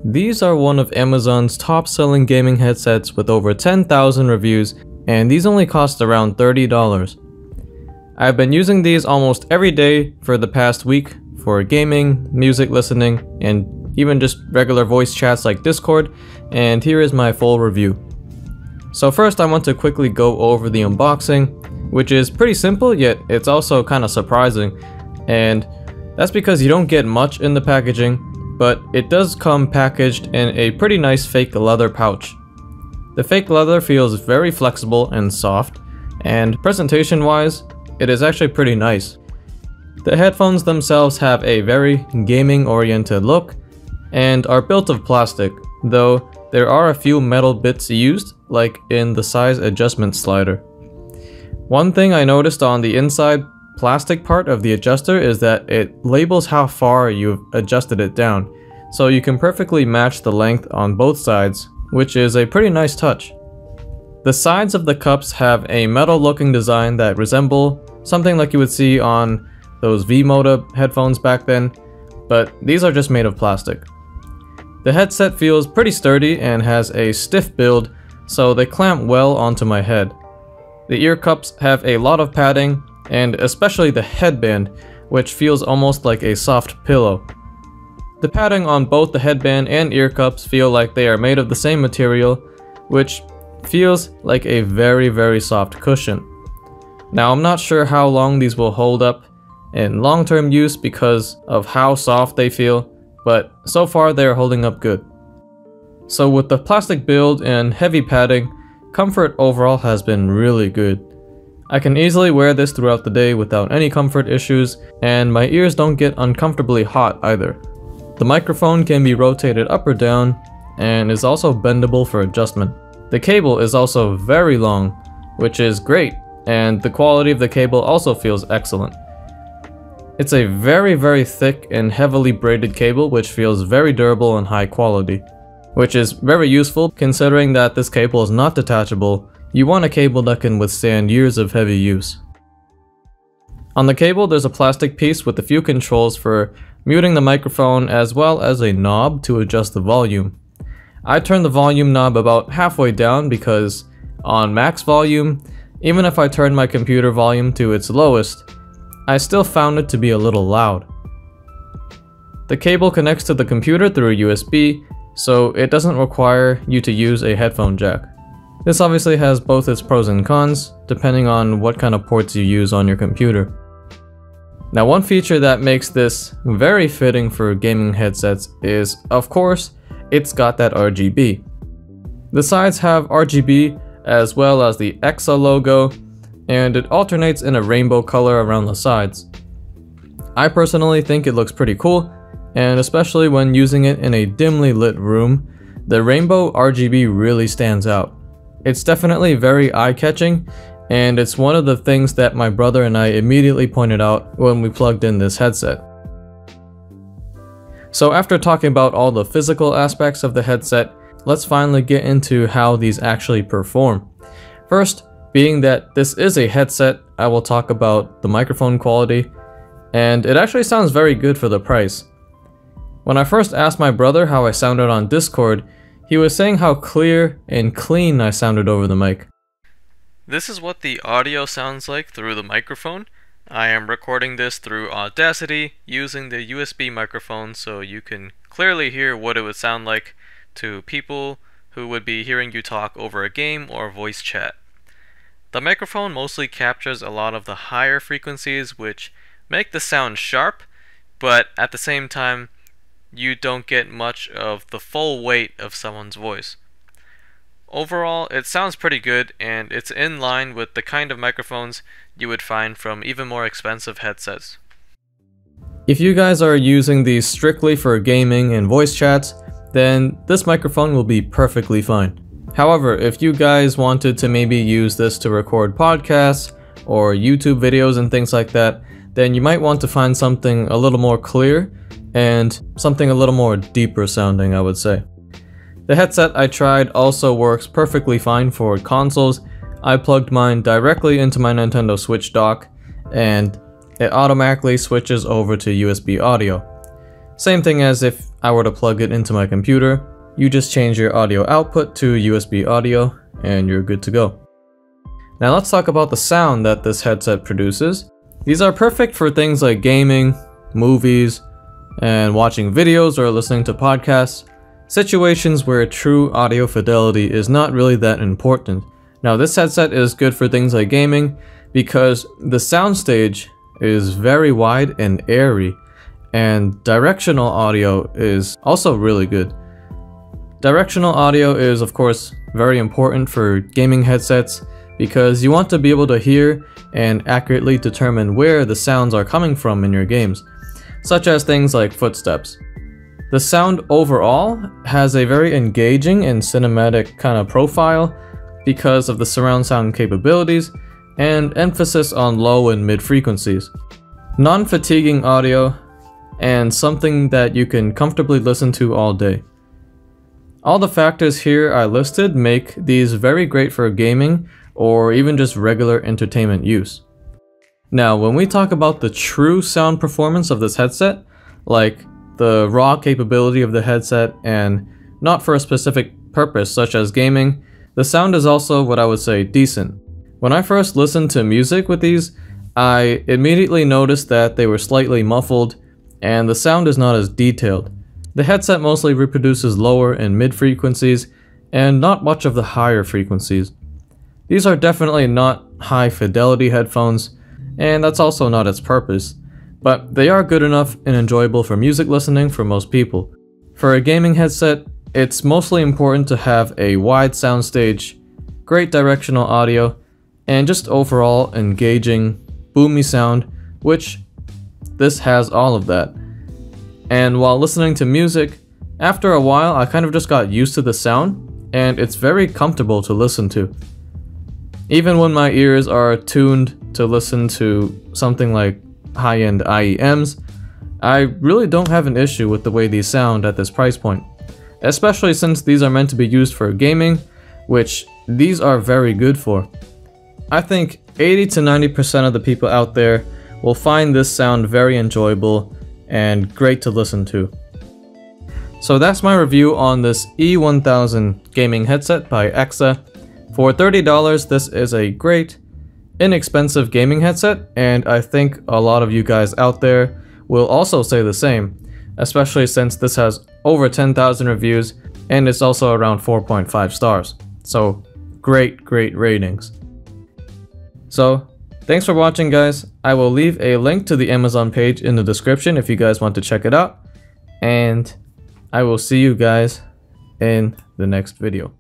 These are one of Amazon's top-selling gaming headsets with over 10,000 reviews, and these only cost around $30. I've been using these almost every day for the past week for gaming, music listening, and even just regular voice chats like Discord, and here is my full review. So first I want to quickly go over the unboxing, which is pretty simple, yet it's also kind of surprising, and that's because you don't get much in the packaging, but it does come packaged in a pretty nice fake leather pouch. The fake leather feels very flexible and soft, and presentation wise, it is actually pretty nice. The headphones themselves have a very gaming oriented look and are built of plastic, though there are a few metal bits used, like in the size adjustment slider. One thing I noticed on the inside plastic part of the adjuster is that it labels how far you've adjusted it down, so you can perfectly match the length on both sides, which is a pretty nice touch. The sides of the cups have a metal looking design that resemble something like you would see on those V-Moda headphones back then, but these are just made of plastic. The headset feels pretty sturdy and has a stiff build, so they clamp well onto my head. The ear cups have a lot of padding, and especially the headband, which feels almost like a soft pillow. The padding on both the headband and ear cups feel like they are made of the same material, which feels like a very soft cushion. Now I'm not sure how long these will hold up in long-term use because of how soft they feel, but so far they are holding up good. So with the plastic build and heavy padding, comfort overall has been really good. I can easily wear this throughout the day without any comfort issues, and my ears don't get uncomfortably hot either. The microphone can be rotated up or down, and is also bendable for adjustment. The cable is also very long, which is great, and the quality of the cable also feels excellent. It's a very thick and heavily braided cable which feels very durable and high quality, which is very useful considering that this cable is not detachable. You want a cable that can withstand years of heavy use. On the cable there's a plastic piece with a few controls for muting the microphone as well as a knob to adjust the volume. I turned the volume knob about halfway down because on max volume, even if I turned my computer volume to its lowest, I still found it to be a little loud. The cable connects to the computer through USB, so it doesn't require you to use a headphone jack. This obviously has both its pros and cons, depending on what kind of ports you use on your computer. Now one feature that makes this very fitting for gaming headsets is, of course, it's got that RGB. The sides have RGB as well as the EKSA logo, and it alternates in a rainbow color around the sides. I personally think it looks pretty cool, and especially when using it in a dimly lit room, the rainbow RGB really stands out. It's definitely very eye-catching, and it's one of the things that my brother and I immediately pointed out when we plugged in this headset. So after talking about all the physical aspects of the headset, let's finally get into how these actually perform. First, being that this is a headset, I will talk about the microphone quality, and it actually sounds very good for the price. When I first asked my brother how I sounded on Discord, he was saying how clear and clean I sounded over the mic. This is what the audio sounds like through the microphone. I am recording this through Audacity using the USB microphone so you can clearly hear what it would sound like to people who would be hearing you talk over a game or voice chat. The microphone mostly captures a lot of the higher frequencies which make the sound sharp, but at the same time you don't get much of the full weight of someone's voice. Overall, it sounds pretty good, and it's in line with the kind of microphones you would find from even more expensive headsets. If you guys are using these strictly for gaming and voice chats, then this microphone will be perfectly fine. However, if you guys wanted to maybe use this to record podcasts or YouTube videos and things like that, then you might want to find something a little more clear and something a little more deeper sounding, I would say. The headset I tried also works perfectly fine for consoles. I plugged mine directly into my Nintendo Switch dock, and it automatically switches over to USB audio. Same thing as if I were to plug it into my computer. You just change your audio output to USB audio and you're good to go. Now let's talk about the sound that this headset produces. These are perfect for things like gaming, movies, and watching videos or listening to podcasts, situations where true audio fidelity is not really that important. Now this headset is good for things like gaming because the soundstage is very wide and airy, and directional audio is also really good. Directional audio is of course very important for gaming headsets because you want to be able to hear and accurately determine where the sounds are coming from in your games, such as things like footsteps. The sound overall has a very engaging and cinematic kind of profile because of the surround sound capabilities and emphasis on low and mid frequencies. Non-fatiguing audio and something that you can comfortably listen to all day. All the factors here I listed make these very great for gaming or even just regular entertainment use. Now, when we talk about the true sound performance of this headset, like the raw capability of the headset and not for a specific purpose such as gaming, the sound is also what I would say decent. When I first listened to music with these, I immediately noticed that they were slightly muffled and the sound is not as detailed. The headset mostly reproduces lower and mid frequencies and not much of the higher frequencies. These are definitely not high fidelity headphones, and that's also not its purpose, but they are good enough and enjoyable for music listening for most people. For a gaming headset, it's mostly important to have a wide soundstage, great directional audio, and just overall engaging, boomy sound, which this has all of that. And while listening to music, after a while I kind of just got used to the sound, and it's very comfortable to listen to. Even when my ears are tuned to listen to something like high-end IEMs, I really don't have an issue with the way these sound at this price point, especially since these are meant to be used for gaming, which these are very good for. I think 80 to 90% of the people out there will find this sound very enjoyable and great to listen to. So that's my review on this E1000 gaming headset by EKSA. For $30, this is a great, inexpensive gaming headset, and I think a lot of you guys out there will also say the same, especially since this has over 10,000 reviews and it's also around 4.5 stars. So great ratings. So thanks for watching, guys. I will leave a link to the Amazon page in the description if you guys want to check it out, and I will see you guys in the next video.